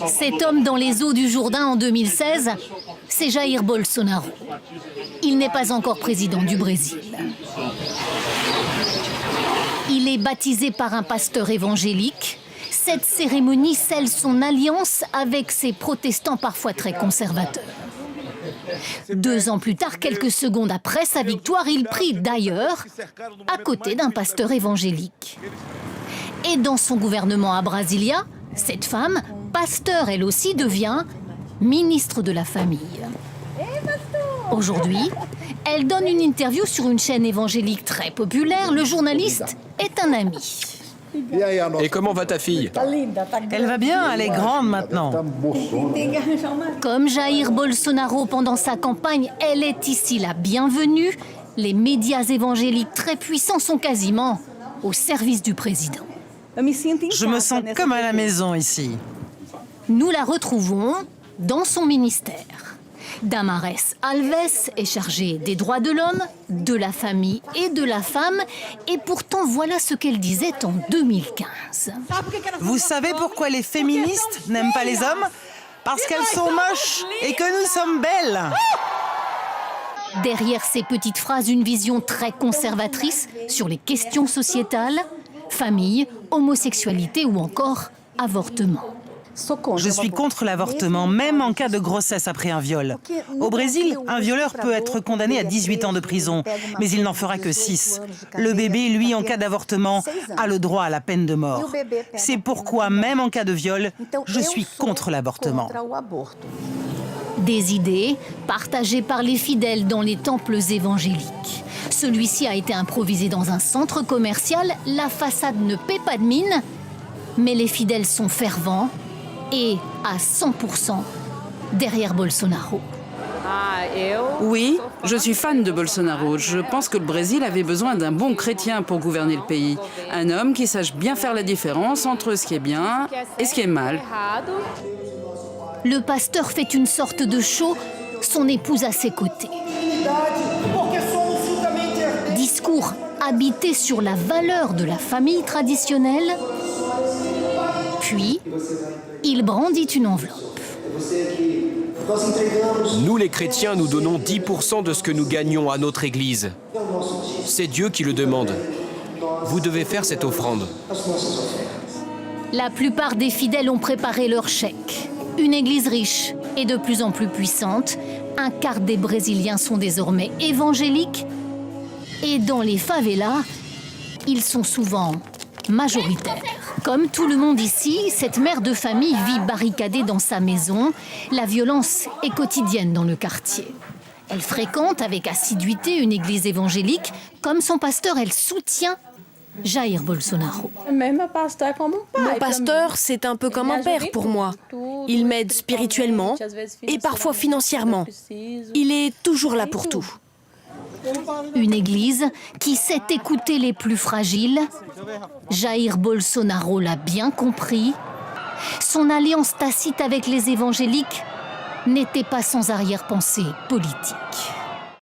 Cet homme dans les eaux du Jourdain en 2016, c'est Jair Bolsonaro. Il n'est pas encore président du Brésil. Il est baptisé par un pasteur évangélique. Cette cérémonie scelle son alliance avec ces protestants parfois très conservateurs. 2 ans plus tard, quelques secondes après sa victoire, il prie d'ailleurs à côté d'un pasteur évangélique. Et dans son gouvernement à Brasilia, cette femme, pasteur elle aussi, devient ministre de la famille. Aujourd'hui, elle donne une interview sur une chaîne évangélique très populaire. Le journaliste est un ami. Et comment va ta fille? Elle va bien, elle est grande maintenant. Comme Jair Bolsonaro pendant sa campagne, elle est ici la bienvenue. Les médias évangéliques très puissants sont quasiment au service du président. Je me sens comme à la maison ici. Nous la retrouvons dans son ministère. Damares Alves est chargée des droits de l'homme, de la famille et de la femme. Et pourtant, voilà ce qu'elle disait en 2015. Vous savez pourquoi les féministes n'aiment pas les hommes? Parce qu'elles sont moches et que nous sommes belles. Derrière ces petites phrases, une vision très conservatrice sur les questions sociétales, famille, homosexualité ou encore avortement. Je suis contre l'avortement, même en cas de grossesse après un viol. Au Brésil, un violeur peut être condamné à 18 ans de prison, mais il n'en fera que 6. Le bébé, lui, en cas d'avortement, a le droit à la peine de mort. C'est pourquoi, même en cas de viol, je suis contre l'avortement. Des idées partagées par les fidèles dans les temples évangéliques. Celui-ci a été improvisé dans un centre commercial. La façade ne paie pas de mine, mais les fidèles sont fervents et à 100% derrière Bolsonaro. Oui, je suis fan de Bolsonaro. Je pense que le Brésil avait besoin d'un bon chrétien pour gouverner le pays. Un homme qui sache bien faire la différence entre ce qui est bien et ce qui est mal. Le pasteur fait une sorte de show, son épouse à ses côtés. Discours habité sur la valeur de la famille traditionnelle. Puis, il brandit une enveloppe. Nous, les chrétiens, nous donnons 10% de ce que nous gagnons à notre Église. C'est Dieu qui le demande. Vous devez faire cette offrande. La plupart des fidèles ont préparé leur chèque. Une église riche et de plus en plus puissante. Un quart des Brésiliens sont désormais évangéliques. Et dans les favelas, ils sont souvent majoritaires. Comme tout le monde ici, cette mère de famille vit barricadée dans sa maison. La violence est quotidienne dans le quartier. Elle fréquente avec assiduité une église évangélique. Comme son pasteur, elle soutient Jair Bolsonaro. Mon pasteur, c'est un peu comme un père pour moi. Il m'aide spirituellement et parfois financièrement. Il est toujours là pour tout. Une église qui sait écouter les plus fragiles. Jair Bolsonaro l'a bien compris. Son alliance tacite avec les évangéliques n'était pas sans arrière-pensée politique.